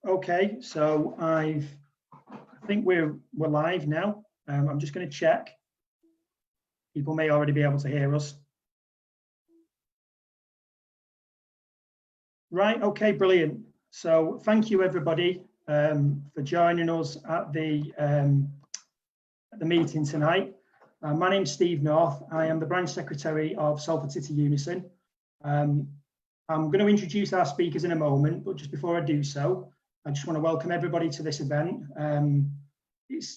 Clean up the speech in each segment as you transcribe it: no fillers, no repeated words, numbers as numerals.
Okay, so I think we're live now. I'm just going to check. People may already be able to hear us. Right, okay, brilliant. So thank you everybody for joining us at the meeting tonight. My name's Steve North. I am the branch secretary of Salford City UNISON. I'm going to introduce our speakers in a moment, but just before I do so, I just want to welcome everybody to this event.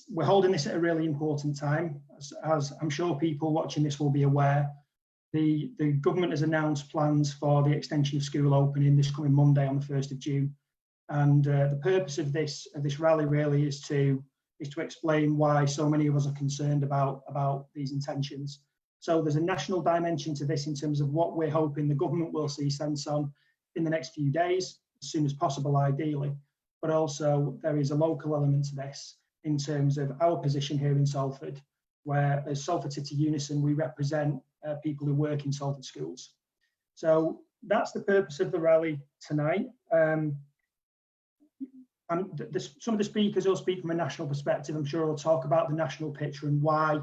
We're holding this at a really important time, as I'm sure people watching this will be aware. The government has announced plans for the extension of school opening this coming Monday on the 1st of June. And the purpose of this rally really is to explain why so many of us are concerned about these intentions. So there's a national dimension to this in terms of what we're hoping the government will see sense on in the next few days, as soon as possible, ideally. But also there is a local element to this in terms of our position here in Salford, where as Salford City UNISON, we represent people who work in Salford schools. So that's the purpose of the rally tonight. Some of the speakers will speak from a national perspective. I'm sure we'll talk about the national picture and why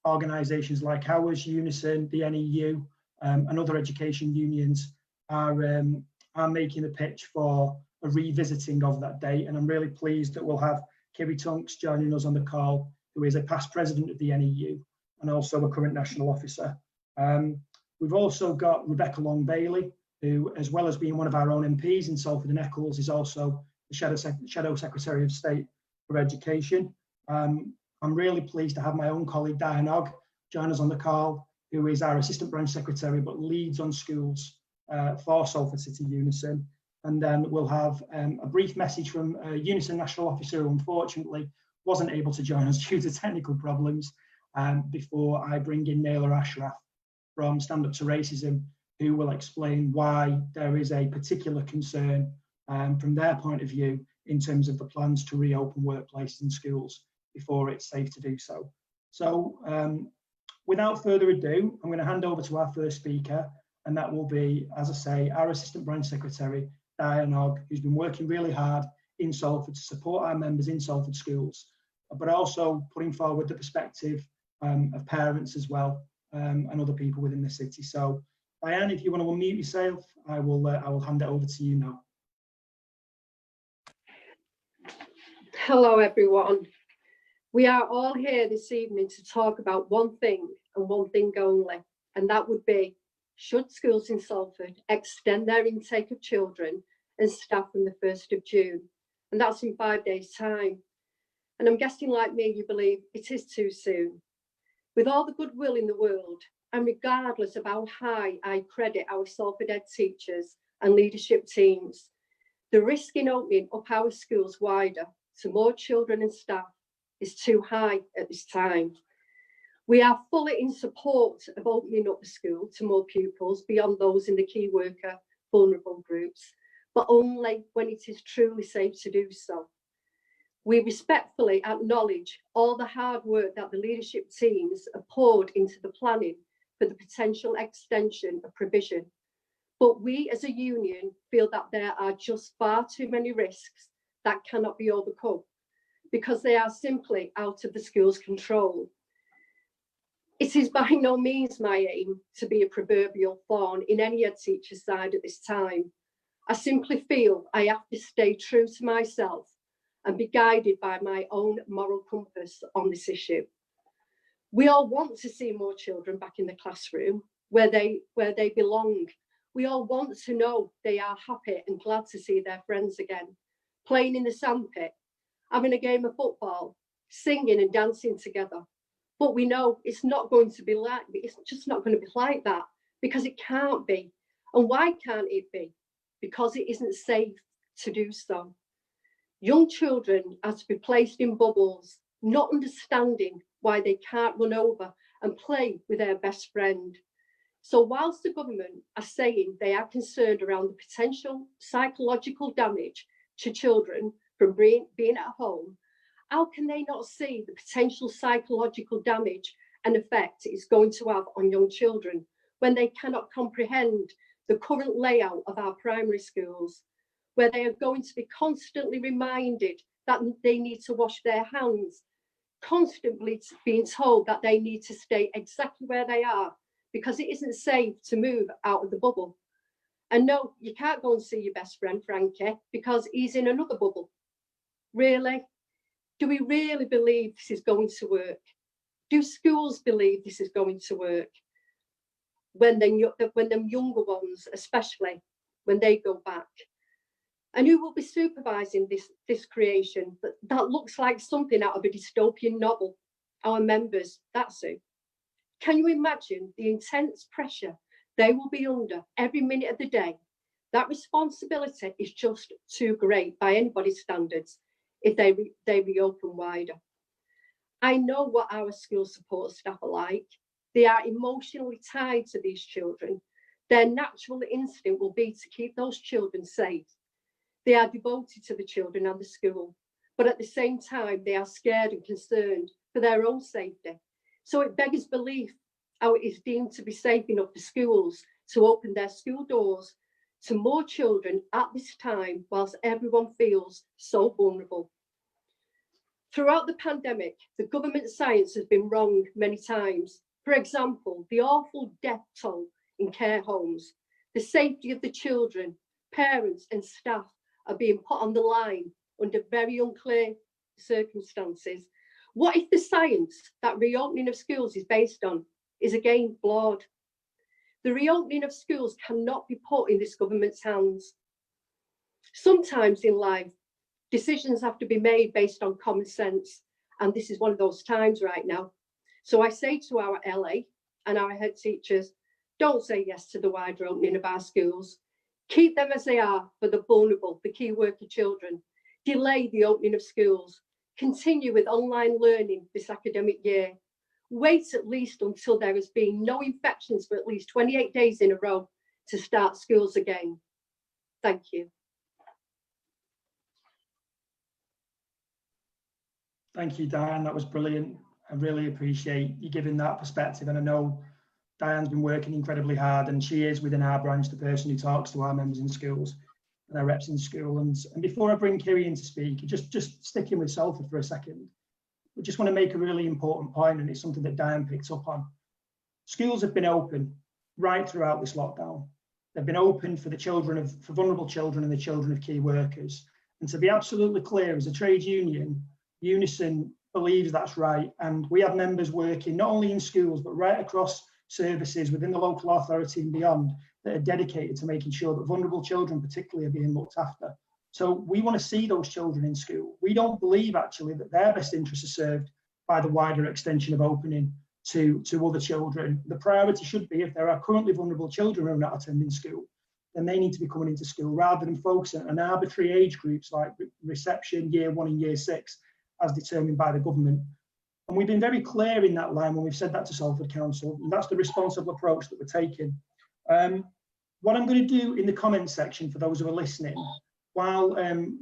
organisations like ours, UNISON, the NEU, and other education unions are making the pitch for a revisiting of that date. And I'm really pleased that we'll have Kiri Tunks joining us on the call, who is a past president of the NEU and also a current national officer. We've also got Rebecca Long Bailey, who, as well as being one of our own MPs in Salford and Eccles, is also the Shadow Secretary of State for Education. I'm really pleased to have my own colleague Diane join us on the call, who is our Assistant Branch Secretary but leads on schools for Salford City UNISON. And then we'll have a brief message from a UNISON National Officer who unfortunately wasn't able to join us due to technical problems before I bring in Nahella Ashraf from Stand Up to Racism, who will explain why there is a particular concern from their point of view in terms of the plans to reopen workplaces and schools before it's safe to do so. So without further ado, I'm going to hand over to our first speaker, and that will be, as I say, our Assistant Branch Secretary, Diane, who's been working really hard in Salford to support our members in Salford schools, but also putting forward the perspective of parents as well, and other people within the city. So Diane, if you want to unmute yourself, I will hand it over to you now. Hello everyone. We are all here this evening to talk about one thing and one thing only, and that would be, should schools in Salford extend their intake of children and staff from the 1st of June? And that's in 5 days' time. And I'm guessing, like me, you believe it is too soon. With all the goodwill in the world, and regardless of how high I credit our Salford Ed teachers and leadership teams, the risk in opening up our schools wider to more children and staff is too high at this time. We are fully in support of opening up the school to more pupils beyond those in the key worker vulnerable groups, but only when it is truly safe to do so. We respectfully acknowledge all the hard work that the leadership teams have poured into the planning for the potential extension of provision, but we as a union feel that there are just far too many risks that cannot be overcome because they are simply out of the school's control. It is by no means my aim to be a proverbial thorn in any ed teacher's side at this time. I simply feel I have to stay true to myself and be guided by my own moral compass on this issue. We all want to see more children back in the classroom where they belong. We all want to know they are happy and glad to see their friends again, playing in the sandpit, having a game of football, singing and dancing together. But we know it's not going to be it's just not going to be like that, because it can't be. And why can't it be? Because it isn't safe to do so. Young children are to be placed in bubbles, not understanding why they can't run over and play with their best friend. So whilst the government are saying they are concerned around the potential psychological damage to children from being at home, how can they not see the potential psychological damage and effect it's going to have on young children when they cannot comprehend the current layout of our primary schools? where they are going to be constantly reminded that they need to wash their hands, constantly being told that they need to stay exactly where they are because it isn't safe to move out of the bubble. And no, you can't go and see your best friend, Frankie, because he's in another bubble. Really? Do we really believe this is going to work? Do schools believe this is going to work? When them younger ones, especially, when they go back. And who will be supervising this creation? That looks like something out of a dystopian novel. Our members, that's who. Can you imagine the intense pressure they will be under every minute of the day? That responsibility is just too great by anybody's standards if they reopen wider. I know what our school support staff are like. They are emotionally tied to these children. Their natural instinct will be to keep those children safe. They are devoted to the children and the school, but at the same time, they are scared and concerned for their own safety. So it beggars belief how it is deemed to be safe enough for schools to open their school doors to more children at this time, whilst everyone feels so vulnerable. Throughout the pandemic, the government science has been wrong many times. For example, the awful death toll in care homes, the safety of the children, parents and staff are being put on the line under very unclear circumstances. What if the science that reopening of schools is based on is again flawed? The reopening of schools cannot be put in this government's hands. Sometimes in life, decisions have to be made based on common sense, and this is one of those times right now. So I say to our LA and our head teachers, don't say yes to the wider opening of our schools. Keep them as they are for the vulnerable, the key worker children. Delay the opening of schools. Continue with online learning this academic year. Wait at least until there has been no infections for at least 28 days in a row to start schools again. Thank you. Thank you, Diane. That was brilliant. I really appreciate you giving that perspective. And I know Diane's been working incredibly hard, and she is within our branch the person who talks to our members in schools and our reps in school. And before I bring Kiri in to speak, just sticking with Salford for a second, we just want to make a really important point, and it's something that Diane picked up on. Schools have been open right throughout this lockdown. They've been open for the children for vulnerable children and the children of key workers. And to be absolutely clear, as a trade union, UNISON believes that's right. And we have members working not only in schools, but right across services within the local authority and beyond that are dedicated to making sure that vulnerable children particularly are being looked after. So we want to see those children in school. We don't believe actually that their best interests are served by the wider extension of opening to other children. The priority should be, if there are currently vulnerable children who are not attending school, then they need to be coming into school rather than focusing on arbitrary age groups like reception, year 1 and year 6, as determined by the government. And we've been very clear in that line when we've said that to Salford Council, and that's the responsible approach that we're taking. What I'm going to do in the comments section for those who are listening, while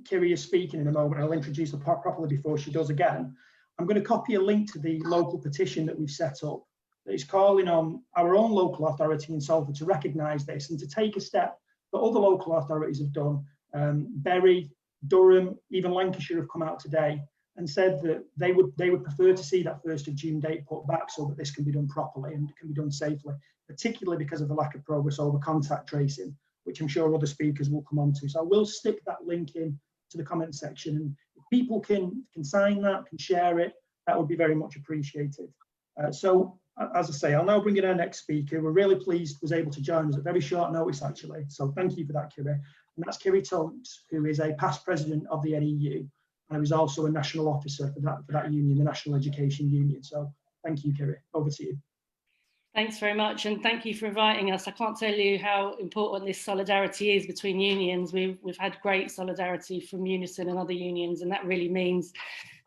Kiri is speaking in a moment, I'll introduce her properly before she does again. I'm going to copy a link to the local petition that we've set up that is calling on our own local authority in Salford to recognise this and to take a step that other local authorities have done. Bury, Durham, even Lancashire have come out today and said that they would prefer to see that 1st of June date put back so that this can be done properly and can be done safely, particularly because of the lack of progress over contact tracing, which I'm sure other speakers will come on to. So I will stick that link in to the comment section, and if people can sign that, can share it, that would be very much appreciated. So as I say, I'll now bring in our next speaker. We're really pleased was able to join us at very short notice, actually. So thank you for that, Kiri. And that's Kiri Tunks, who is a past president of the NEU. And who's also a national officer for that union, the National Education Union. So thank you, Kiri. Over to you. Thanks very much, and thank you for inviting us. I can't tell you how important this solidarity is between unions. We've had great solidarity from UNISON and other unions, and that really means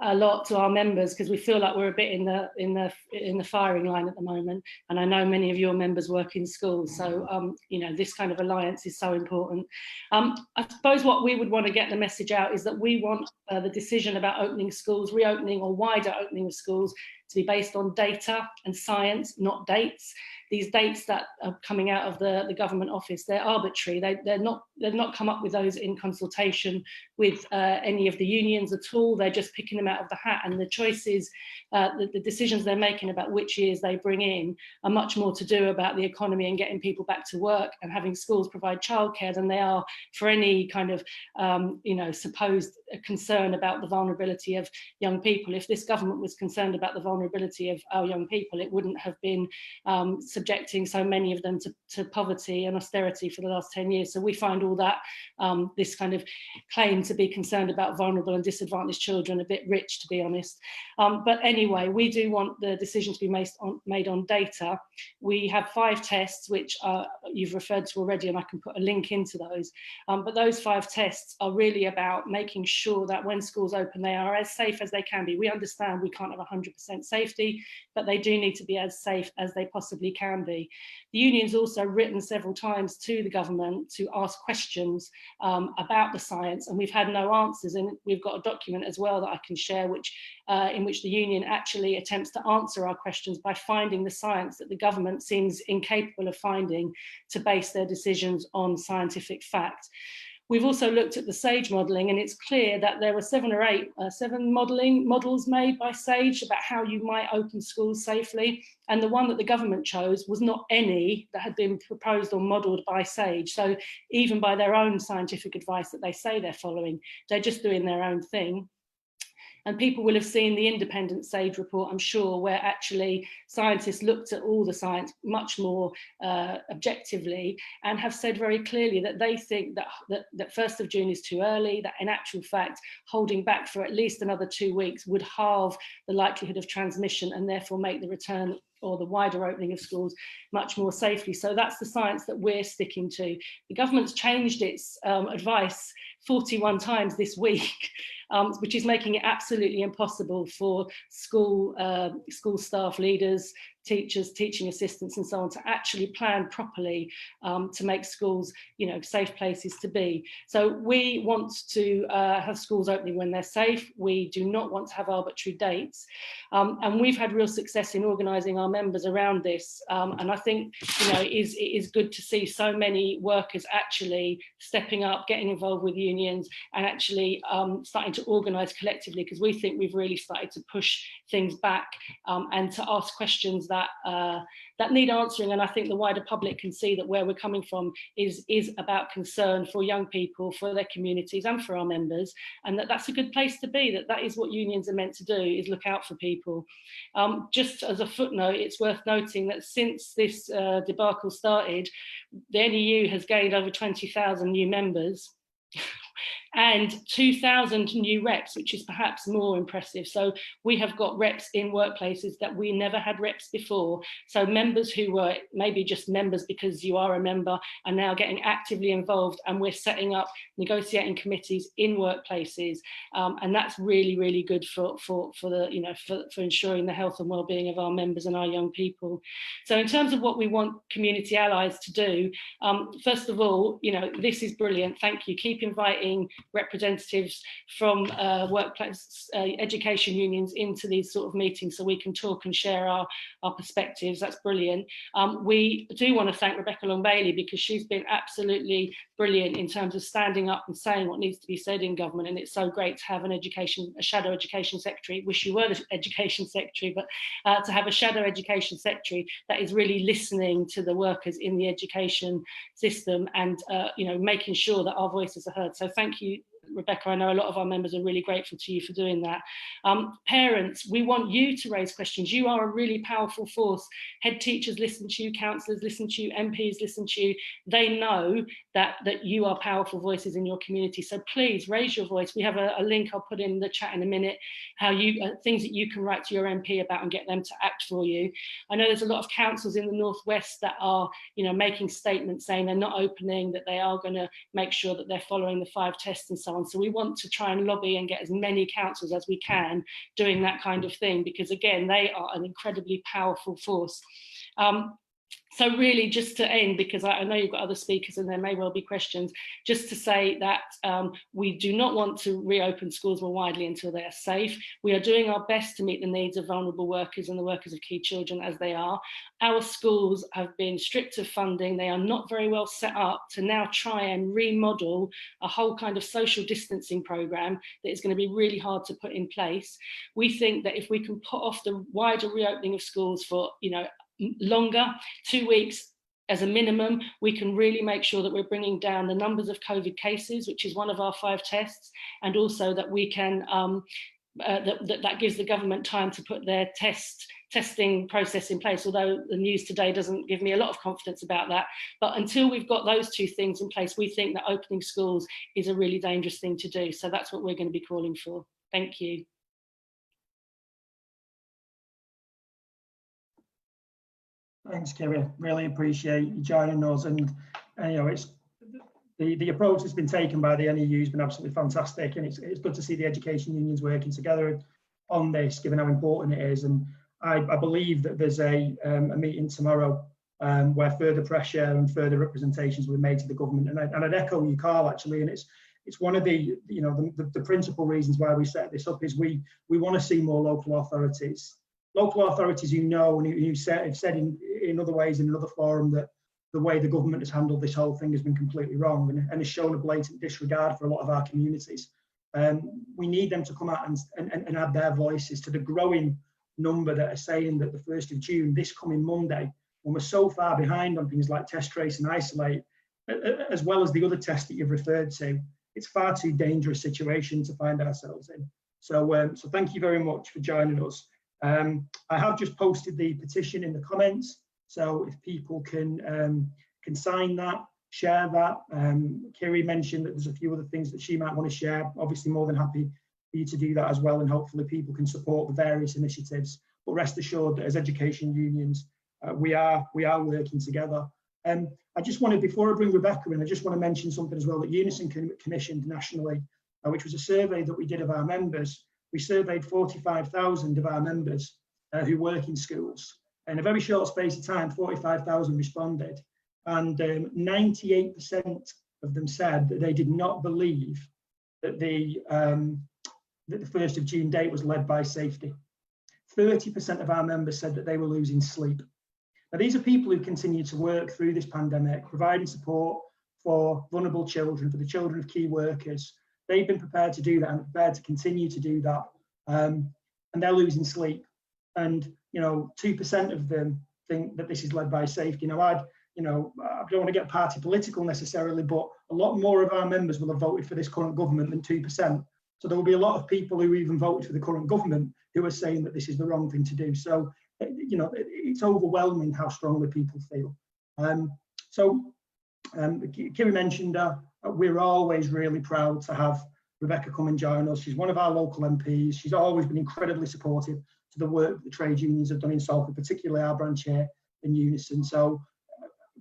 a lot to our members, because we feel like we're a bit in the firing line at the moment, and I know many of your members work in schools, so you know, this kind of alliance is so important. I suppose what we would want to get the message out is that we want the decision about opening schools, reopening or wider opening of schools, to be based on data and science, not dates. These dates that are coming out of the government office, they're arbitrary. They've not come up with those in consultation with any of the unions at all. They're just picking them out of the hat, and the choices, the decisions they're making about which years they bring in are much more to do about the economy and getting people back to work and having schools provide childcare than they are for any kind of you know, supposed concern about the vulnerability of young people. If this government was concerned about the vulnerability of our young people, it wouldn't have been subjecting so many of them to poverty and austerity for the last 10 years. So we find all that, this kind of claim to be concerned about vulnerable and disadvantaged children a bit rich, to be honest. But anyway, we do want the decision to be made on data. We have 5 tests, which you've referred to already, and I can put a link into those. But those 5 tests are really about making sure that when schools open, they are as safe as they can be. We understand we can't have 100% safety, but they do need to be as safe as they possibly can be. The union's also written several times to the government to ask questions about the science, and we've had no answers. And we've got a document as well that I can share, which in which the union actually attempts to answer our questions by finding the science that the government seems incapable of finding to base their decisions on scientific fact. We've also looked at the SAGE modelling, and it's clear that there were 7 or 8 models made by SAGE about how you might open schools safely. And the one that the government chose was not any that had been proposed or modelled by SAGE. So even by their own scientific advice that they say they're following, they're just doing their own thing. And people will have seen the independent SAGE report, I'm sure, where actually scientists looked at all the science much more objectively and have said very clearly that they think that 1st of June is too early, that in actual fact, holding back for at least another 2 weeks would halve the likelihood of transmission and therefore make the return or the wider opening of schools much more safely. So that's the science that we're sticking to. The government's changed its advice 41 times this week, which is making it absolutely impossible for school staff, leaders, teachers, teaching assistants and so on to actually plan properly to make schools, you know, safe places to be. So we want to have schools opening when they're safe. We do not want to have arbitrary dates. And we've had real success in organising our members around this. And I think, you know, it is good to see so many workers actually stepping up, getting involved with unions and actually starting to organise collectively, because we think we've really started to push things back and to ask questions that need answering. And I think the wider public can see that where we're coming from is about concern for young people, for their communities and for our members, and that's a good place to be, that is what unions are meant to do, is look out for people. Just as a footnote, it's worth noting that since this debacle started, the NEU has gained over 20,000 new members and 2,000 new reps, which is perhaps more impressive. So we have got reps in workplaces that we never had reps before. So members who were maybe just members because you are a member are now getting actively involved, and we're setting up negotiating committees in workplaces, and that's really, really good for the, you know, for ensuring the health and well-being of our members and our young people. So in terms of what we want community allies to do, first of all, you know, this is brilliant. Thank you. Keep inviting representatives from workplace education unions into these sort of meetings so we can talk and share our perspectives. That's brilliant. We do want to thank Rebecca Long-Bailey, because she's been absolutely brilliant in terms of standing up and saying what needs to be said in government, and it's so great to have a shadow education secretary. Wish you were the education secretary, but to have a shadow education secretary that is really listening to the workers in the education system and you know, making sure that our voices are heard. So thank you, Rebecca. I know a lot of our members are really grateful to you for doing that. Parents, we want you to raise questions. You are a really powerful force. Head teachers listen to you, councillors listen to you, MPs listen to you. They know that you are powerful voices in your community. So please raise your voice. We have a link I'll put in the chat in a minute, how you things that you can write to your MP about and get them to act for you. I know there's a lot of councils in the Northwest that are, you know, making statements saying they're not opening, that they are going to make sure that they're following the 5 tests and so on. on. So we want to try and lobby and get as many councils as we can doing that kind of thing, because again, they are an incredibly powerful force. So really, just to end, because I know you've got other speakers and there may well be questions, just to say that we do not want to reopen schools more widely until they are safe. We are doing our best to meet the needs of vulnerable workers and the workers of key children as they are. Our schools have been stripped of funding. They are not very well set up to now try and remodel a whole kind of social distancing programme that is going to be really hard to put in place. We think that if we can put off the wider reopening of schools for, longer, 2 weeks as a minimum, we can really make sure that we're bringing down the numbers of COVID cases, which is one of our 5 tests, and also that we can that gives the government time to put their testing process in place, although the news today doesn't give me a lot of confidence about that. But until we've got those 2 things in place, we think that opening schools is a really dangerous thing to do. So that's what we're going to be calling for. Thank you. Thanks, Kiri. Really appreciate you joining us. And it's the approach that's been taken by the NEU has been absolutely fantastic, and it's good to see the education unions working together on this, given how important it is. And I believe that there's a meeting tomorrow where further pressure and further representations will be made to the government. And I'd echo your call, actually, and it's one of the the principal reasons why we set this up is we want to see more local authorities. Local authorities who know and who have said in other ways in another forum that the way the government has handled this whole thing has been completely wrong and has shown a blatant disregard for a lot of our communities. We need them to come out and add their voices to the growing number that are saying that the 1st of June, this coming Monday, when we're so far behind on things like test, trace and isolate, as well as the other tests that you've referred to, it's far too dangerous situation to find ourselves in. So thank you very much for joining us. I have just posted the petition in the comments, so if people can sign that, share that. Kiri mentioned that there's a few other things that she might want to share. Obviously, more than happy for you to do that as well, and hopefully people can support the various initiatives. But rest assured that as education unions, we are working together. I just wanted, before I bring Rebecca in, I just want to mention something as well that UNISON commissioned nationally, which was a survey that we did of our members. We surveyed 45,000 of our members who work in schools. In a very short space of time, 45,000 responded, and 98% of them said that they did not believe that the 1st of June date was led by safety. 30% of our members said that they were losing sleep. Now, these are people who continue to work through this pandemic, providing support for vulnerable children, for the children of key workers. They've been prepared to do that and prepared to continue to do that. And they're losing sleep. And, 2% of them think that this is led by safety. Now, I don't want to get party political necessarily, but a lot more of our members will have voted for this current government than 2%. So there will be a lot of people who even voted for the current government who are saying that this is the wrong thing to do. So, it's overwhelming how strongly people feel. Kiri mentioned we're always really proud to have Rebecca come and join us. She's one of our local MPs. She's always been incredibly supportive to the work the trade unions have done in Salford, particularly our branch here in Unison. So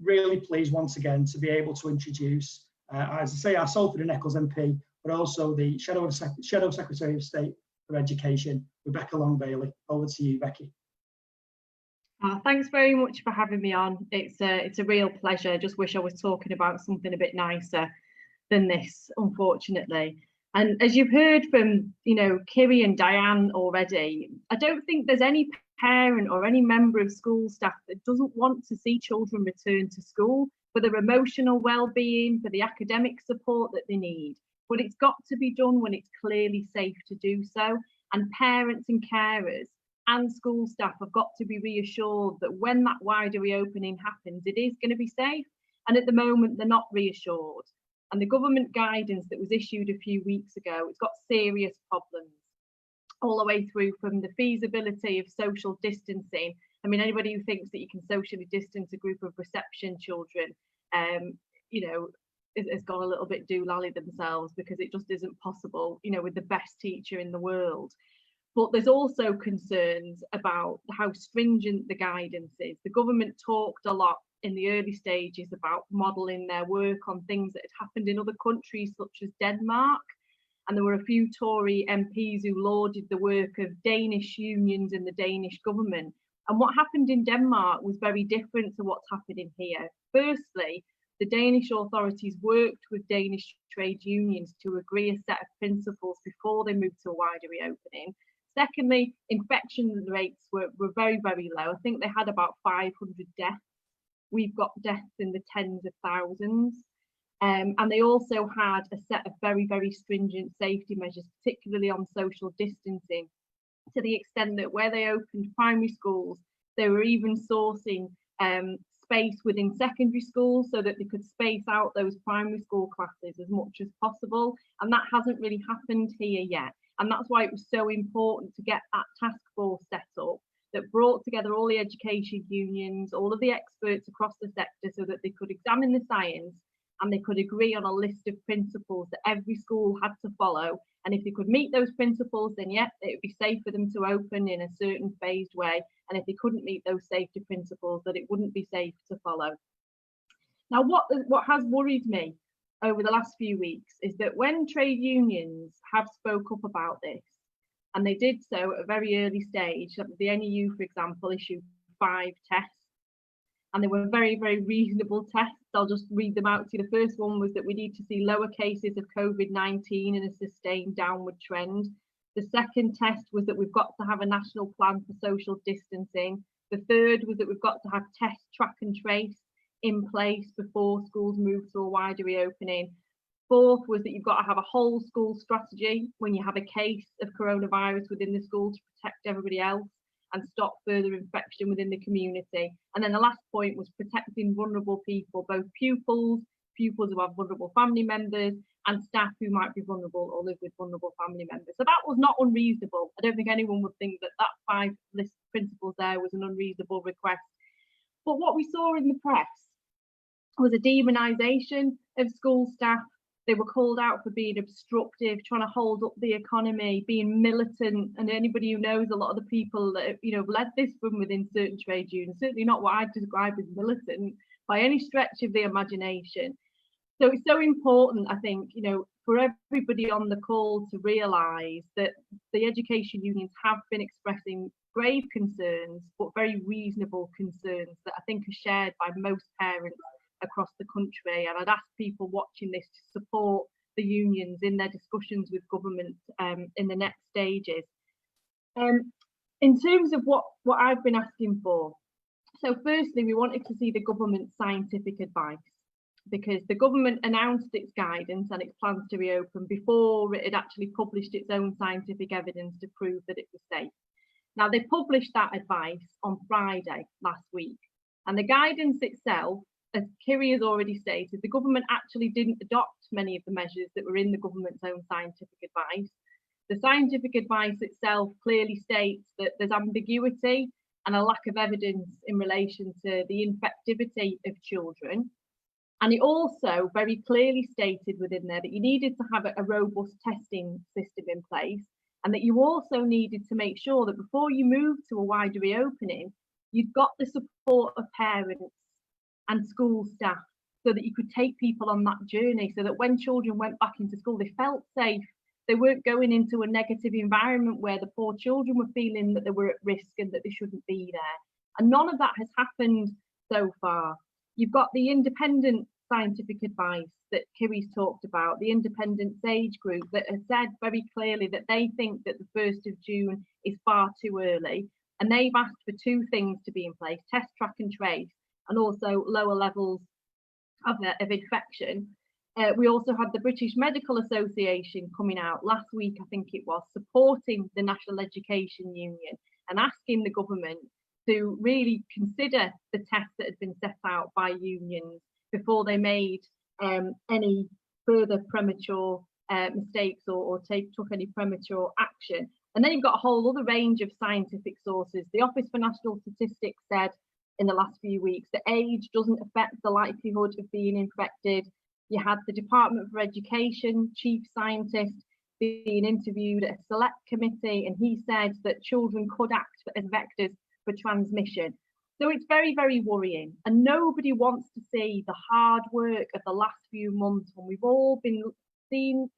really pleased once again to be able to introduce, as I say, our Salford and Eccles MP, but also the Shadow Secretary of State for Education, Rebecca Long-Bailey. Over to you, Becky. Thanks very much for having me on. It's a real pleasure. I just wish I was talking about something a bit nicer than this, unfortunately. And as you've heard from, Kiri and Diane already, I don't think there's any parent or any member of school staff that doesn't want to see children return to school for their emotional well-being, for the academic support that they need. But it's got to be done when it's clearly safe to do so. And parents and carers and school staff have got to be reassured that when that wider reopening happens, it is going to be safe. And at the moment, they're not reassured. And the government guidance that was issued a few weeks ago, it's got serious problems all the way through from the feasibility of social distancing. I mean, anybody who thinks that you can socially distance a group of reception children, has gone a little bit doolally themselves, because it just isn't possible, with the best teacher in the world. But there's also concerns about how stringent the guidance is. The government talked a lot in the early stages about modelling their work on things that had happened in other countries such as Denmark. and there were a few Tory MPs who lauded the work of Danish unions and the Danish government. And what happened in Denmark was very different to what's happening here. Firstly, the Danish authorities worked with Danish trade unions to agree a set of principles before they moved to a wider reopening. Secondly, infection rates were very, very low. I think they had about 500 deaths. We've got deaths in the tens of thousands. And they also had a set of very, very stringent safety measures, particularly on social distancing, to the extent that where they opened primary schools, they were even sourcing space within secondary schools so that they could space out those primary school classes as much as possible. And that hasn't really happened here yet. And that's why it was so important to get that task force set up that brought together all the education unions, all of the experts across the sector, so that they could examine the science and they could agree on a list of principles that every school had to follow. And if they could meet those principles, then yeah, it would be safe for them to open in a certain phased way. And if they couldn't meet those safety principles, that it wouldn't be safe to follow. Now, what has worried me over the last few weeks is that when trade unions have spoke up about this, and they did so at a very early stage, the NEU, for example, issued 5 tests, and they were very, very reasonable tests. I'll just read them out to you. The first one was that we need to see lower cases of COVID-19 and a sustained downward trend. The second test was that we've got to have a national plan for social distancing. The third was that we've got to have test, track and trace in place before schools move to a wider reopening. Fourth was that you've got to have a whole school strategy when you have a case of coronavirus within the school to protect everybody else and stop further infection within the community. And then the last point was protecting vulnerable people, both pupils who have vulnerable family members, and staff who might be vulnerable or live with vulnerable family members. So that was not unreasonable. I don't think anyone would think that that 5 list of principles there was an unreasonable request. But what we saw in the press was a demonisation of school staff. They were called out for being obstructive, trying to hold up the economy, being militant. And anybody who knows a lot of the people that have led this from within certain trade unions, certainly not what I'd describe as militant by any stretch of the imagination. So it's so important, I think, for everybody on the call to realise that the education unions have been expressing grave concerns, but very reasonable concerns that I think are shared by most parents across the country. And I'd ask people watching this to support the unions in their discussions with government in the next stages. In terms of what I've been asking for, so firstly, we wanted to see the government's scientific advice, because the government announced its guidance and its plans to reopen before it had actually published its own scientific evidence to prove that it was safe. Now, they published that advice on Friday last week, and the guidance itself, as Kiri has already stated, the government actually didn't adopt many of the measures that were in the government's own scientific advice. The scientific advice itself clearly states that there's ambiguity and a lack of evidence in relation to the infectivity of children. And it also very clearly stated within there that you needed to have a robust testing system in place, and that you also needed to make sure that before you move to a wider reopening, you'd got the support of parents and school staff so that you could take people on that journey, so that when children went back into school, they felt safe. They weren't going into a negative environment where the poor children were feeling that they were at risk and that they shouldn't be there. And none of that has happened so far. You've got the independent scientific advice that Kiri's talked about, the independent SAGE group that has said very clearly that they think that the 1st of June is far too early. And they've asked for 2 things to be in place: test, track and trace, and also lower levels of infection. We also had the British Medical Association coming out last week, I think it was, supporting the National Education Union and asking the government to really consider the tests that had been set out by unions before they made any further premature mistakes or took any premature action. And then you've got a whole other range of scientific sources. The Office for National Statistics said in the last few weeks that age doesn't affect the likelihood of being infected. You had the Department for Education chief scientist being interviewed at a select committee, and he said that children could act as vectors for transmission. So it's very, very worrying, and nobody wants to see the hard work of the last few months when we've all been seeing,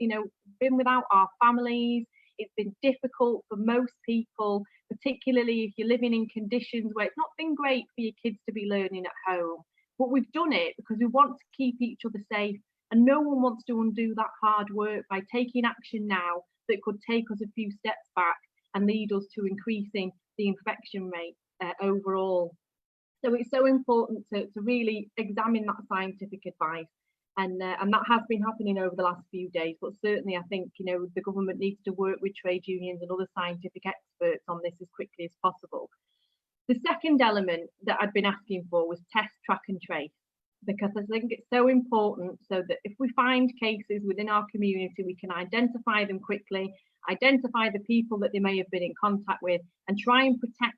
been without our families. It's been difficult for most people, particularly if you're living in conditions where it's not been great for your kids to be learning at home. But we've done it because we want to keep each other safe, and no one wants to undo that hard work by taking action now that could take us a few steps back and lead us to increasing the infection rate overall. So it's so important to really examine that scientific advice. And that has been happening over the last few days, but certainly I think, you know, the government needs to work with trade unions and other scientific experts on this as quickly as possible. The second element that I'd been asking for was test, track and trace, because I think it's so important so that if we find cases within our community, we can identify them quickly, identify the people that they may have been in contact with, and try and protect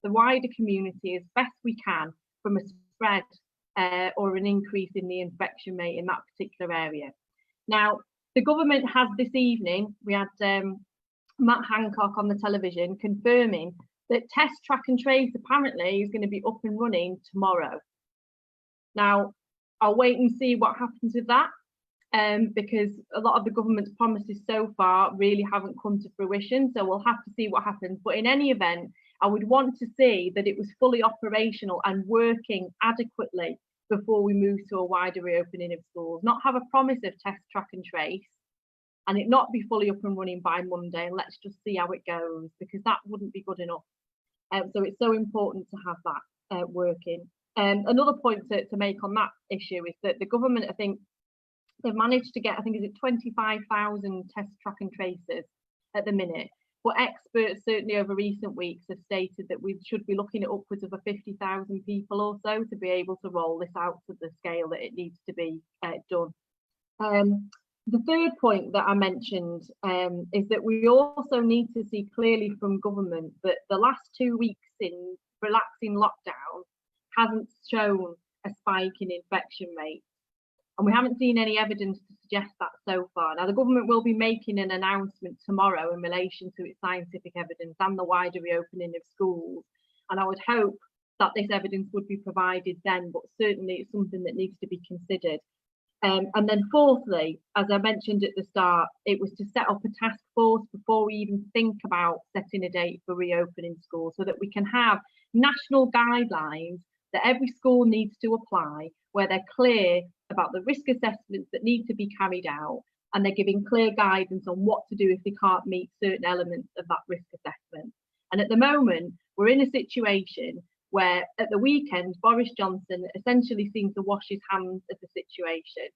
the wider community as best we can from a spread or an increase in the infection rate in that particular area. Now, the government has this evening, we had Matt Hancock on the television confirming that test, track and trace apparently is going to be up and running tomorrow. Now, I'll wait and see what happens with that, because a lot of the government's promises so far really haven't come to fruition, so we'll have to see what happens. But in any event, I would want to see that it was fully operational and working adequately before we move to a wider reopening of schools, not have a promise of test, track and trace and it not be fully up and running by Monday, and let's just see how it goes, because that wouldn't be good enough. So it's so important to have that working. Another point to make on that issue is that the government, I think, they've managed to get, I think, is it 25,000 test, track and traces at the minute. But experts certainly over recent weeks have stated that we should be looking at upwards of 50,000 people or so to be able to roll this out to the scale that it needs to be done. The third point that I mentioned is that we also need to see clearly from government that the last 2 weeks in relaxing lockdown hasn't shown a spike in infection rates. And we haven't seen any evidence to suggest that so far. Now, the government will be making an announcement tomorrow in relation to its scientific evidence and the wider reopening of schools. And I would hope that this evidence would be provided then, but certainly it's something that needs to be considered. And then fourthly, as I mentioned at the start, it was to set up a task force before we even think about setting a date for reopening schools, so that we can have national guidelines that every school needs to apply, where they're clear about the risk assessments that need to be carried out, and they're giving clear guidance on what to do if they can't meet certain elements of that risk assessment. And at the moment, we're in a situation where at the weekend, Boris Johnson essentially seemed to wash his hands of the situation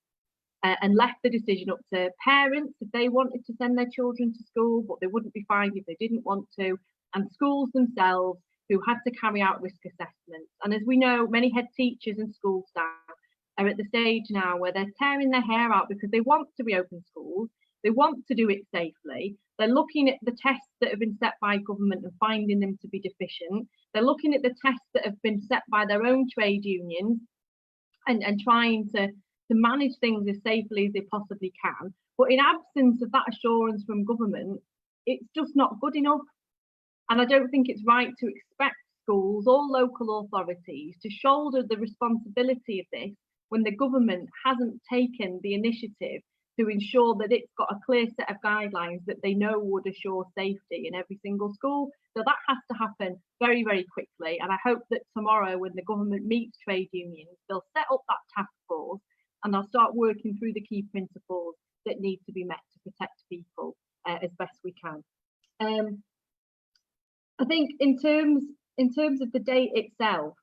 and left the decision up to parents if they wanted to send their children to school, but they wouldn't be fined if they didn't want to, and schools themselves who had to carry out risk assessments. And as we know, many head teachers and school staff are at the stage now where they're tearing their hair out because they want to reopen schools, they want to do it safely, they're looking at the tests that have been set by government and finding them to be deficient, they're looking at the tests that have been set by their own trade unions and trying to manage things as safely as they possibly can. But in absence of that assurance from government, it's just not good enough. And I don't think it's right to expect schools or local authorities to shoulder the responsibility of this when the government hasn't taken the initiative to ensure that it's got a clear set of guidelines that they know would assure safety in every single school. So that has to happen very, very quickly. And I hope that tomorrow, when the government meets trade unions, they'll set up that task force and they'll start working through the key principles that need to be met to protect people as best we can. I think in terms of the date itself,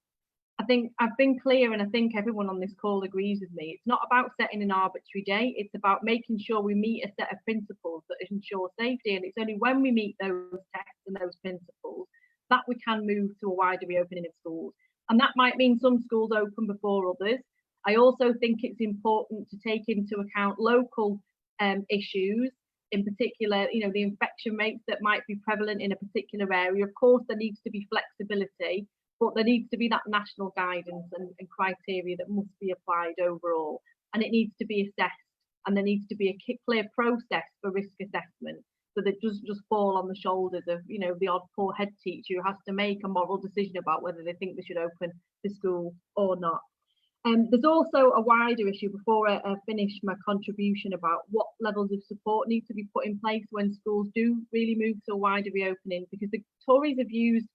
I think I've been clear, and I think everyone on this call agrees with me. It's not about setting an arbitrary date. It's about making sure we meet a set of principles that ensure safety. And it's only when we meet those tests and those principles that we can move to a wider reopening of schools. And that might mean some schools open before others. I also think it's important to take into account local issues, in particular, you know, the infection rates that might be prevalent in a particular area. Of course, there needs to be flexibility, but there needs to be that national guidance and criteria that must be applied overall. And it needs to be assessed, and there needs to be a clear process for risk assessment, so that it doesn't just fall on the shoulders of, you know, the odd poor head teacher who has to make a moral decision about whether they think they should open the school or not. There's also a wider issue, before I finish my contribution, about what levels of support need to be put in place when schools do really move to a wider reopening, because the Tories have used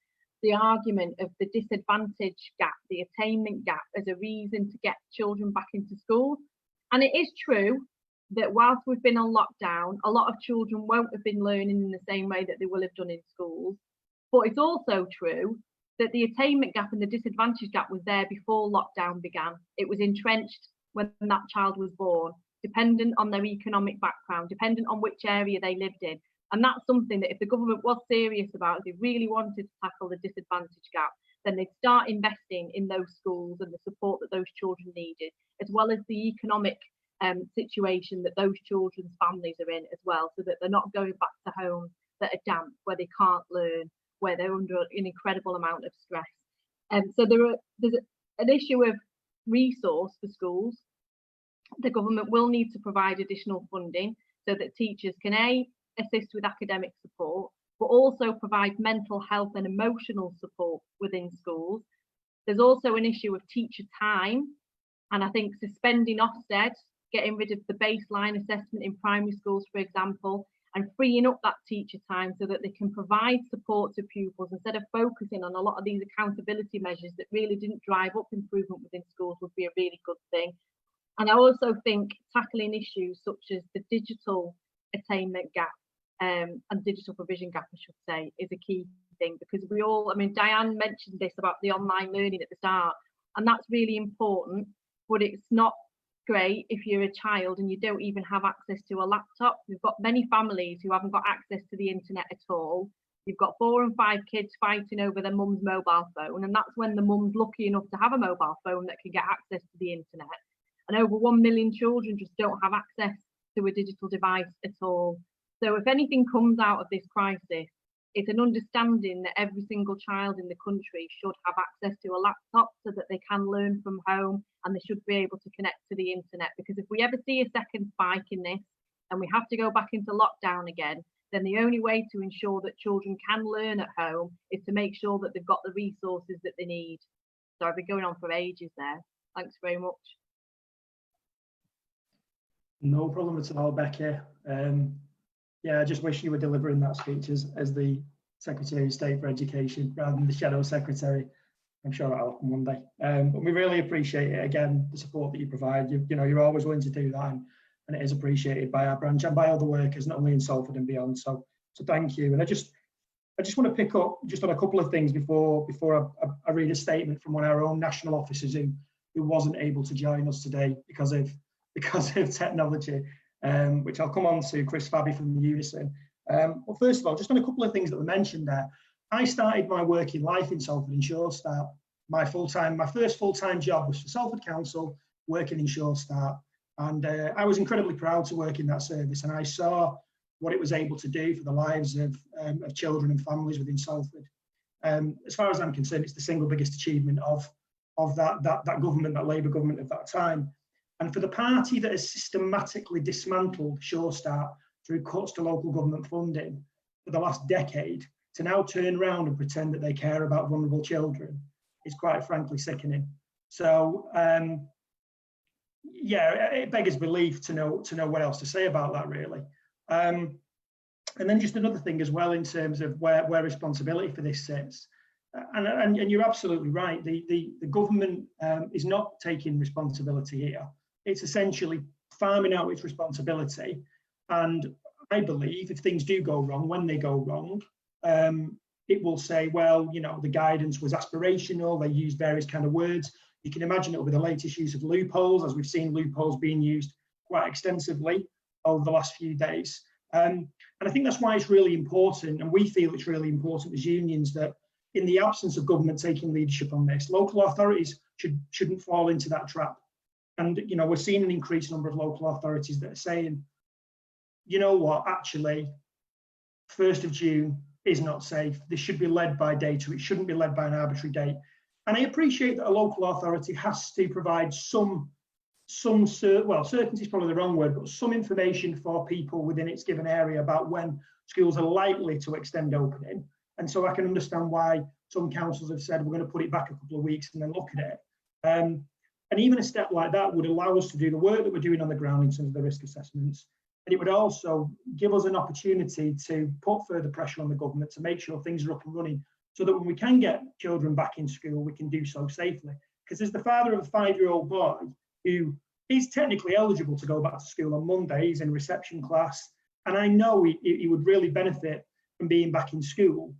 the argument of the disadvantage gap, the attainment gap, as a reason to get children back into school. And it is true that whilst we've been on lockdown, a lot of children won't have been learning in the same way that they will have done in schools. But it's also true that the attainment gap and the disadvantage gap was there before lockdown began. It was entrenched when that child was born, dependent on their economic background, dependent on which area they lived in. And that's something that if the government was serious about, if they really wanted to tackle the disadvantage gap, then they'd start investing in those schools and the support that those children needed, as well as the economic situation that those children's families are in as well, so that they're not going back to homes that are damp, where they can't learn, where they're under an incredible amount of stress. So there's an issue of resource for schools. The government will need to provide additional funding so that teachers can assist with academic support, but also provide mental health and emotional support within schools. There's also an issue of teacher time, and I think suspending Ofsted, getting rid of the baseline assessment in primary schools, for example, and freeing up that teacher time so that they can provide support to pupils instead of focusing on a lot of these accountability measures that really didn't drive up improvement within schools, would be a really good thing. And I also think tackling issues such as the digital attainment gap and digital provision gap, I should say, is a key thing, because we all, I mean, Diane mentioned this about the online learning at the start, and that's really important, but it's not great if you're a child and you don't even have access to a laptop. We've got many families who haven't got access to the internet at all. You've got 4 and 5 kids fighting over their mum's mobile phone, and that's when the mum's lucky enough to have a mobile phone that can get access to the internet. And over 1 million children just don't have access to a digital device at all. So if anything comes out of this crisis, it's an understanding that every single child in the country should have access to a laptop so that they can learn from home, and they should be able to connect to the internet. Because if we ever see a second spike in this and we have to go back into lockdown again, then the only way to ensure that children can learn at home is to make sure that they've got the resources that they need. So I've been going on for ages there. Thanks very much. No problem at all, Becky. Yeah, I just wish you were delivering that speech as the Secretary of State for Education rather than the Shadow Secretary. I'm sure that'll happen one day. But we really appreciate it, again, the support that you provide. You know, you're always willing to do that, and it is appreciated by our branch and by other workers, not only in Salford and beyond. So thank you. And I just want to pick up just on a couple of things before I read a statement from one of our own national officers who wasn't able to join us today because of technology. Which I'll come on to, Chris Fabby from UNISON. Well, first of all, just on a couple of things that were mentioned there. I started my working life in Salford in Shore Start. My first full-time job was for Salford Council, working in Shore Start. And I was incredibly proud to work in that service, and I saw what it was able to do for the lives of children and families within Salford. As far as I'm concerned, it's the single biggest achievement of that government, that Labour government of that time. And for the party that has systematically dismantled Shore Start through cuts to local government funding for the last decade, to now turn around and pretend that they care about vulnerable children is quite frankly sickening. So yeah, it beggars belief to know what else to say about that, really. And then just another thing as well in terms of where responsibility for this sits. And you're absolutely right. The government is not taking responsibility here. It's essentially farming out its responsibility. And I believe if things do go wrong, when they go wrong, it will say, well, you know, the guidance was aspirational. They used various kind of words. You can imagine it will be the latest use of loopholes, as we've seen loopholes being used quite extensively over the last few days. And I think that's why it's really important, and we feel it's really important as unions, that in the absence of government taking leadership on this, local authorities shouldn't fall into that trap. And, you know, we're seeing an increased number of local authorities that are saying, you know what, actually, 1st of June is not safe. This should be led by data. It shouldn't be led by an arbitrary date. And I appreciate that a local authority has to provide certainty is probably the wrong word, but some information for people within its given area about when schools are likely to extend opening. And so I can understand why some councils have said, we're going to put it back a couple of weeks and then look at it. And even a step like that would allow us to do the work that we're doing on the ground in terms of the risk assessments. And it would also give us an opportunity to put further pressure on the government to make sure things are up and running, so that when we can get children back in school, we can do so safely. Because as the father of a 5-year-old boy who is technically eligible to go back to school on Monday, he's in reception class, and I know he would really benefit from being back in school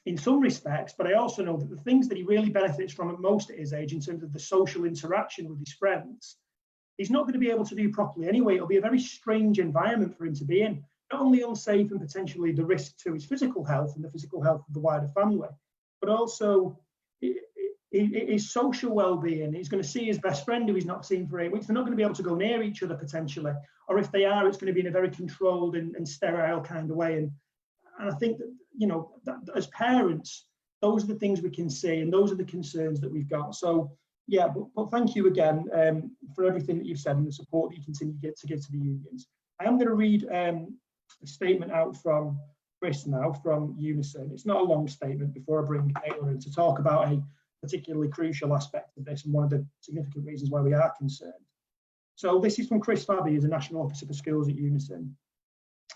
in some respects, but I also know that the things that he really benefits from at most at his age in terms of the social interaction with his friends, he's not going to be able to do properly anyway. It'll be a very strange environment for him to be in, not only unsafe and potentially the risk to his physical health and the physical health of the wider family, but also his social well-being. He's going to see his best friend who he's not seen for 8 weeks. They're not going to be able to go near each other potentially, or if they are, it's going to be in a very controlled and sterile kind of way. And I think that, you know, that as parents, those are the things we can see, and those are the concerns that we've got. So yeah, but thank you again for everything that you've said and the support that you continue to give to the unions. I am going to read a statement out from Chris now from UNISON. It's not a long statement before I bring Nahella in to talk about a particularly crucial aspect of this and one of the significant reasons why we are concerned. So this is from Chris Fabby, who's a National Officer for Schools at UNISON.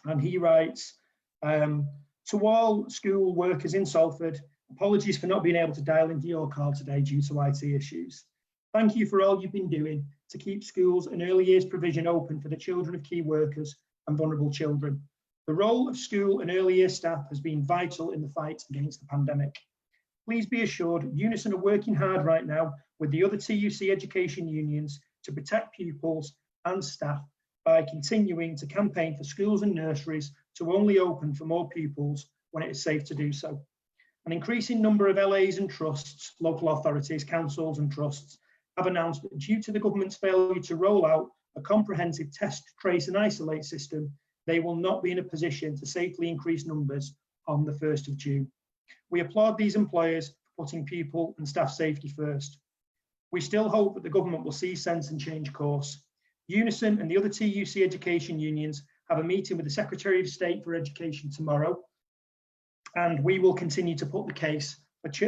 And he writes, to all school workers in Salford, apologies for not being able to dial into your call today due to IT issues. Thank you for all you've been doing to keep schools and early years provision open for the children of key workers and vulnerable children. The role of school and early years staff has been vital in the fight against the pandemic. Please be assured, UNISON are working hard right now with the other TUC education unions to protect pupils and staff by continuing to campaign for schools and nurseries to only open for more pupils when it is safe to do so. An increasing number of LAs and trusts, local authorities, councils and trusts have announced that due to the government's failure to roll out a comprehensive test, trace and isolate system, they will not be in a position to safely increase numbers on the 1st of June. We applaud these employers for putting pupil and staff safety first. We still hope that the government will see sense and change course. UNISON and the other TUC education unions have a meeting with the Secretary of State for Education tomorrow, and we will continue to put the case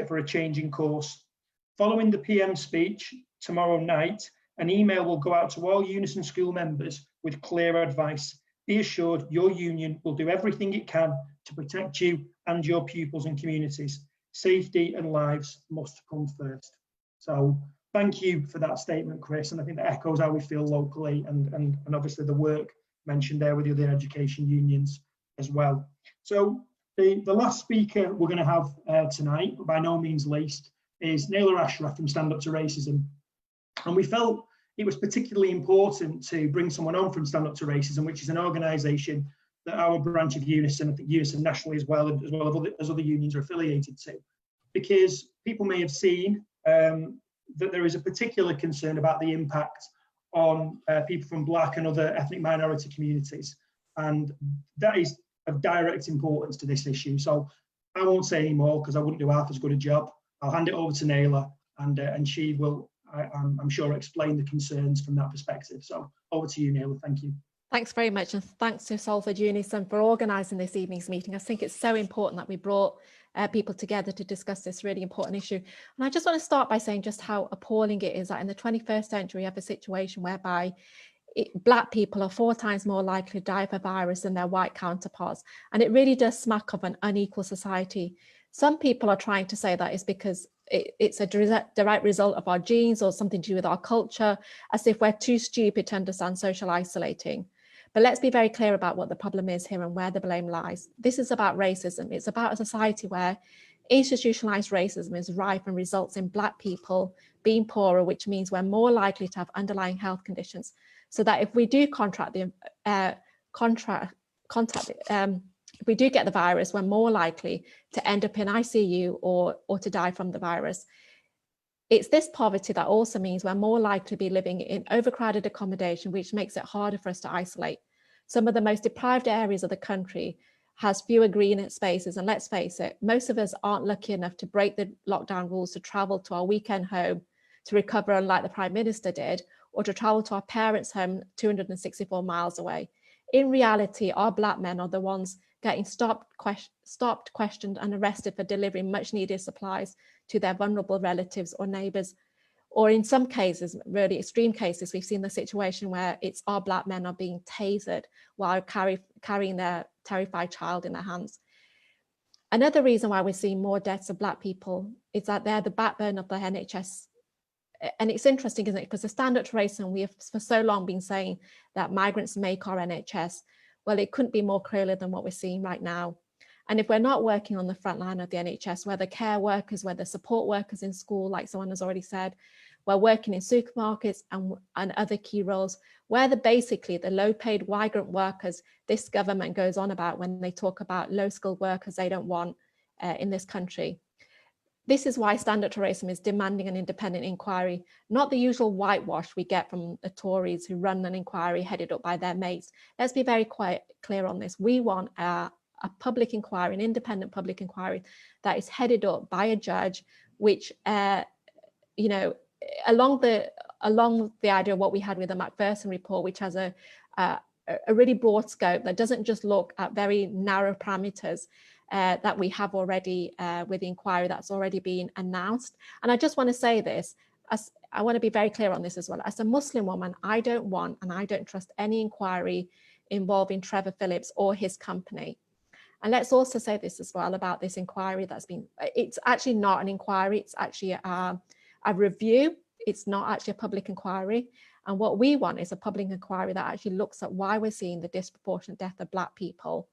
for a change in course. Following the PM speech tomorrow night, an email will go out to all UNISON school members with clear advice. Be assured your union will do everything it can to protect you and your pupils and communities. Safety and lives must come first. So thank you for that statement, Chris, and I think that echoes how we feel locally and obviously the work mentioned there with the other education unions as well. So the last speaker we're going to have tonight, but by no means least, is Nahella Ashraf from Stand Up to Racism. And we felt it was particularly important to bring someone on from Stand Up to Racism, which is an organisation that our branch of UNISON, I think UNISON nationally as well as other unions are affiliated to, because people may have seen that there is a particular concern about the impact on people from Black and other ethnic minority communities. And that is of direct importance to this issue. So I won't say any more because I wouldn't do half as good a job. I'll hand it over to Nahella and she will, I'm sure, explain the concerns from that perspective. So over to you, Nahella. Thank you. Thanks very much, and thanks to Salford UNISON for organising this evening's meeting. I think it's so important that we brought people together to discuss this really important issue. And I just want to start by saying just how appalling it is that in the 21st century, we have a situation whereby Black people are 4 times more likely to die of a virus than their white counterparts. And it really does smack of an unequal society. Some people are trying to say that is because it's a direct result of our genes or something to do with our culture, as if we're too stupid to understand social isolating. But let's be very clear about what the problem is here and where the blame lies. This is about racism. It's about a society where institutionalized racism is rife and results in Black people being poorer, which means we're more likely to have underlying health conditions. So that if we do if we do get the virus, we're more likely to end up in ICU or to die from the virus. It's this poverty that also means we're more likely to be living in overcrowded accommodation, which makes it harder for us to isolate. Some of the most deprived areas of the country has fewer green spaces. And let's face it, most of us aren't lucky enough to break the lockdown rules to travel to our weekend home to recover, unlike the Prime Minister did, or to travel to our parents' home 264 miles away. In reality, our Black men are the ones getting stopped, questioned and arrested for delivering much needed supplies to their vulnerable relatives or neighbours, Or in some cases, really extreme cases, we've seen the situation where it's our Black men are being tasered while carrying their terrified child in their hands. Another reason why we're seeing more deaths of Black people is that they're the backbone of the NHS. And it's interesting, isn't it? Because the standard to racism, we have for so long been saying that migrants make our NHS. Well, it couldn't be more clearer than what we're seeing right now. And if we're not working on the front line of the NHS, whether care workers, whether support workers in school, like someone has already said, we're working in supermarkets and other key roles, where basically the low-paid migrant workers this government goes on about when they talk about low-skilled workers they don't want in this country. This is why Stand Up to Racism is demanding an independent inquiry, not the usual whitewash we get from the Tories who run an inquiry headed up by their mates. Let's be very clear on this. We want a public inquiry, an independent public inquiry that is headed up by a judge, which, you know, along the idea of what we had with the Macpherson report, which has a really broad scope that doesn't just look at very narrow parameters that we have already with the inquiry that's already been announced. And I just want to say this, as I want to be very clear on this as well. As a Muslim woman, I don't want and I don't trust any inquiry involving Trevor Phillips or his company. And let's also say this as well about this inquiry that's been, it's actually not an inquiry, it's actually a review. It's not actually a public inquiry. And what we want is a public inquiry that actually looks at why we're seeing the disproportionate death of Black people.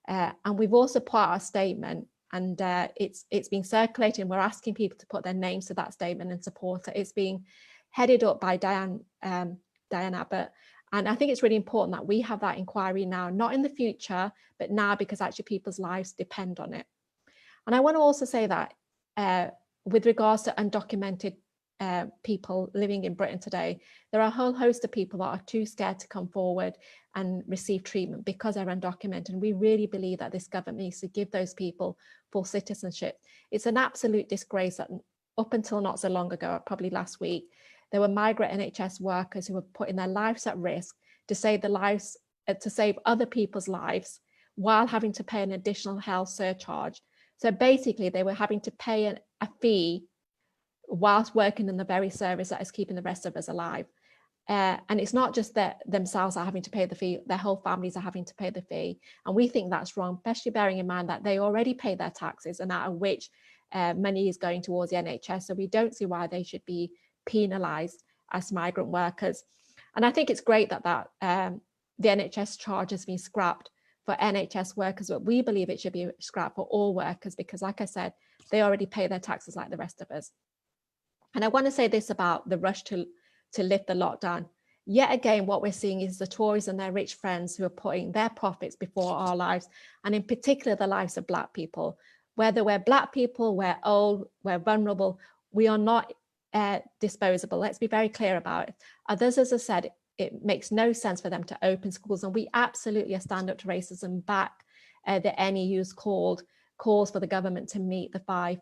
And we've also put out a statement, and it's been circulated. We're asking people to put their names to that statement and support it. It's being headed up by Diane Abbott. And I think it's really important that we have that inquiry now, not in the future, but now, because actually people's lives depend on it. And I want to also say that with regards to undocumented people living in Britain today, there are a whole host of people that are too scared to come forward and receive treatment because they're undocumented. And we really believe that this government needs to give those people full citizenship. It's an absolute disgrace that up until not so long ago, probably last week, there were migrant NHS workers who were putting their lives at risk to save other people's lives while having to pay an additional health surcharge. So basically they were having to pay a fee whilst working in the very service that is keeping the rest of us alive. And it's not just that themselves are having to pay the fee, their whole families are having to pay the fee. And we think that's wrong, especially bearing in mind that they already pay their taxes, and out of which money is going towards the NHS. So we don't see why they should be penalised as migrant workers. And I think it's great that the NHS charge has been scrapped for NHS workers, but we believe it should be scrapped for all workers, because like I said, they already pay their taxes like the rest of us. And I want to say this about the rush to lift the lockdown. Yet again, what we're seeing is the Tories and their rich friends who are putting their profits before our lives, and in particular the lives of Black people. Whether we're Black people, we're old, we're vulnerable, we are not disposable. Let's be very clear about it. Others, as I said, it makes no sense for them to open schools, and we absolutely Stand Up to Racism back the NEU's calls for the government to meet the five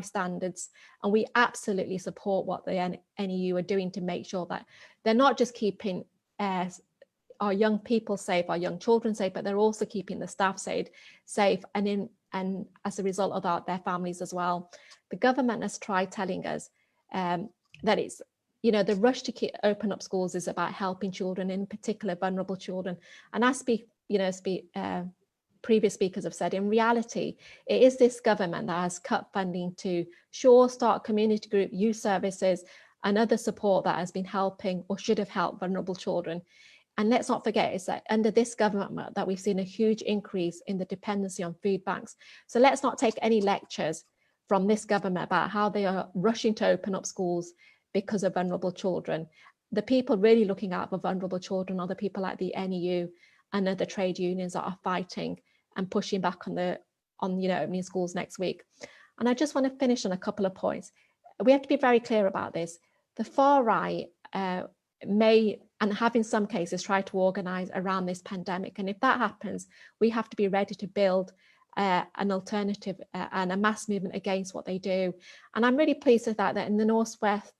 standards, and we absolutely support what the NEU are doing to make sure that they're not just keeping our young people safe, our young children safe, but they're also keeping the staff safe, and as a result of that, their families as well. The government has tried telling us that it's, you know, the rush to open up schools is about helping children, in particular vulnerable children. And as previous speakers have said, in reality, it is this government that has cut funding to Sure Start, community group, youth services, and other support that has been helping or should have helped vulnerable children. And let's not forget, it's that under this government that we've seen a huge increase in the dependency on food banks. So let's not take any lectures from this government about how they are rushing to open up schools because of vulnerable children. The people really looking out for vulnerable children are the people like the NEU and other trade unions that are fighting and pushing back on opening schools next week. And I just want to finish on a couple of points. We have to be very clear about this. The far right may, and have in some cases, tried to organise around this pandemic. And if that happens, we have to be ready to build an alternative and a mass movement against what they do. And I'm really pleased with that in the Northwest,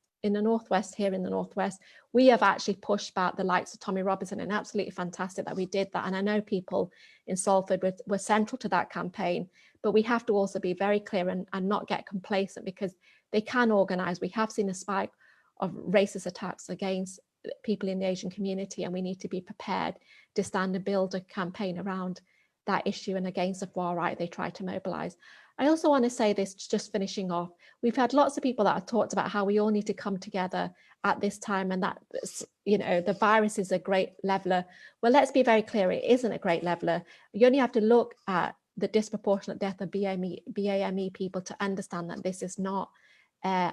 we have actually pushed back the likes of Tommy Robinson, and absolutely fantastic that we did that. And I know people in Salford were central to that campaign, but we have to also be very clear and not get complacent, because they can organise. We have seen a spike of racist attacks against people in the Asian community, and we need to be prepared to stand and build a campaign around that issue and against the far right they try to mobilise. I also want to say this, just finishing off, we've had lots of people that have talked about how we all need to come together at this time, and that, you know, the virus is a great leveller. Well, let's be very clear, it isn't a great leveller. You only have to look at the disproportionate death of BAME people to understand that this is not a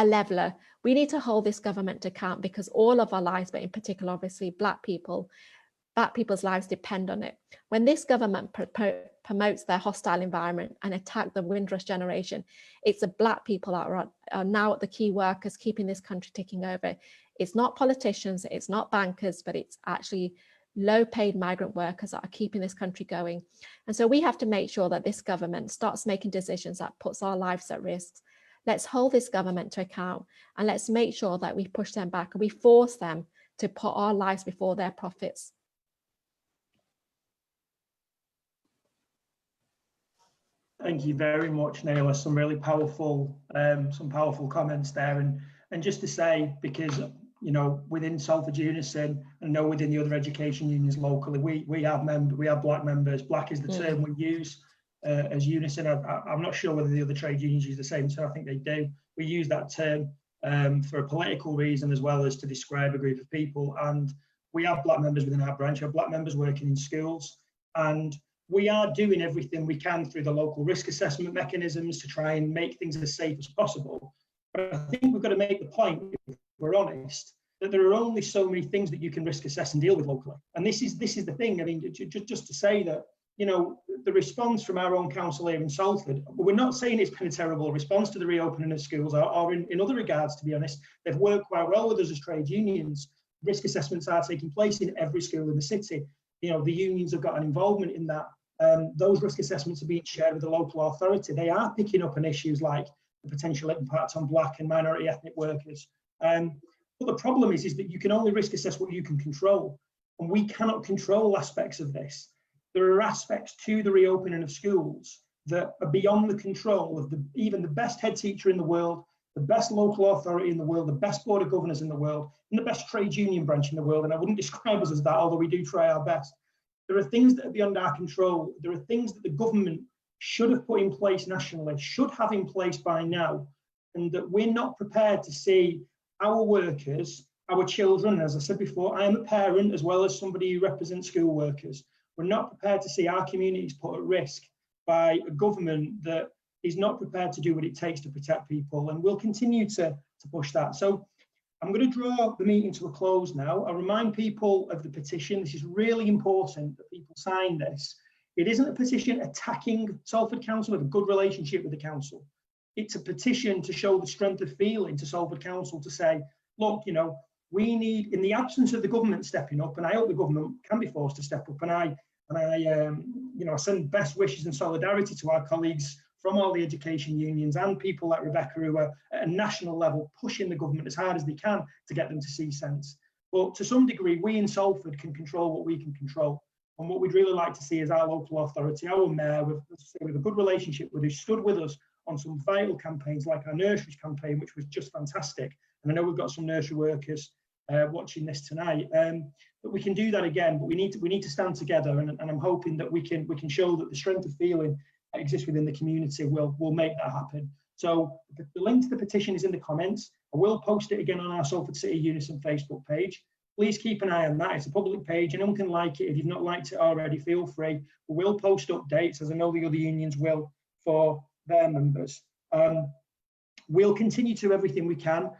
leveller. We need to hold this government to account, because all of our lives, but in particular, obviously, Black people's lives depend on it. When this government promotes their hostile environment and attack the Windrush generation, it's the Black people that are now the key workers keeping this country ticking over. It's not politicians, it's not bankers, but it's actually low-paid migrant workers that are keeping this country going. And so we have to make sure that this government starts making decisions that puts our lives at risk. Let's hold this government to account, and let's make sure that we push them back and we force them to put our lives before their profits. Thank you very much, Nahella. Some really powerful, comments there, and just to say, because you know, within Salford UNISON, and know within the other education unions locally, we have Black members. Black is the term we use as UNISON. I'm not sure whether the other trade unions use the same term. I think they do. We use that term for a political reason, as well as to describe a group of people. And we have Black members within our branch. We have Black members working in schools, and we are doing everything we can through the local risk assessment mechanisms to try and make things as safe as possible. But I think we've got to make the point, if we're honest, that there are only so many things that you can risk assess and deal with locally. And this is the thing. I mean, just to say that, you know, the response from our own council here in Salford, we're not saying it's been a terrible response to the reopening of schools, or in other regards, to be honest, they've worked quite well with us as trade unions. Risk assessments are taking place in every school in the city. You know, the unions have got an involvement in that. Those risk assessments are being shared with the local authority. They are picking up on issues like the potential impact on Black and minority ethnic workers. But the problem is that you can only risk assess what you can control, and we cannot control aspects of this. There are aspects to the reopening of schools that are beyond the control of even the best head teacher in the world, the best local authority in the world, the best board of governors in the world, and the best trade union branch in the world. And I wouldn't describe us as that, although we do try our best. There are things that are beyond our control. There are things that the government should have put in place nationally, should have in place by now, and that we're not prepared to see our workers, our children. As I said before, I am a parent as well as somebody who represents school workers. We're not prepared to see our communities put at risk by a government that is not prepared to do what it takes to protect people, and we'll continue to push that. So I'm going to draw the meeting to a close now. I'll remind people of the petition. This is really important that people sign this. It isn't a petition attacking Salford Council. We have a good relationship with the council. It's a petition to show the strength of feeling to Salford Council, to say, look, you know, we need, in the absence of the government stepping up, and I hope the government can be forced to step up, and I send best wishes and solidarity to our colleagues from all the education unions and people like Rebecca, who are at a national level pushing the government as hard as they can to get them to see sense. But to some degree, we in Salford can control what we can control. And what we'd really like to see is our local authority, our mayor, with a good relationship with, who stood with us on some vital campaigns like our nurseries campaign, which was just fantastic. And I know we've got some nursery workers watching this tonight. But we can do that again, but we need to stand together, and I'm hoping that we can show that the strength of feeling that exists within the community will make that happen. So the link to the petition is in the comments. I will post it again on our Salford City UNISON Facebook page. Please keep an eye on that. It's a public page, anyone can like it. If you've not liked it already, feel free. We will post updates, as I know the other unions will, for their members. We'll continue to do everything we can.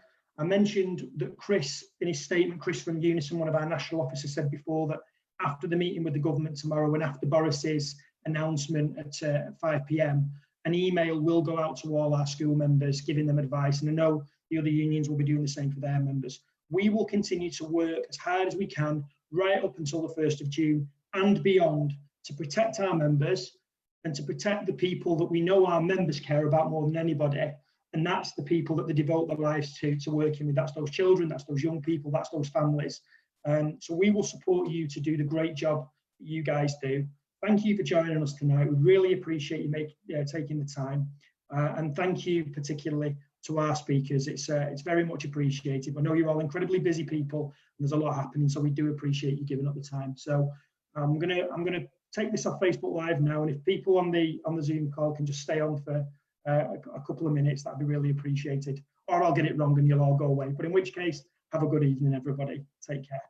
I mentioned that Chris, in his statement, Chris from UNISON, one of our national officers, said before that after the meeting with the government tomorrow and after Boris's announcement at 5 p.m, an email will go out to all our school members giving them advice, and I know the other unions will be doing the same for their members. We will continue to work as hard as we can right up until the 1st of June and beyond to protect our members and to protect the people that we know our members care about more than anybody. And that's the people that they devote their lives to working with. That's those children, that's those young people, that's those families. So we will support you to do the great job that you guys do. Thank you for joining us tonight. We really appreciate you taking the time. And thank you particularly to our speakers. It's very much appreciated. I know you're all incredibly busy people, and there's a lot happening, so we do appreciate you giving up the time. So I'm gonna take this off Facebook Live now, and if people on the Zoom call can just stay on for a couple of minutes, that'd be really appreciated. Or I'll get it wrong and you'll all go away. But in which case, have a good evening, everybody. Take care.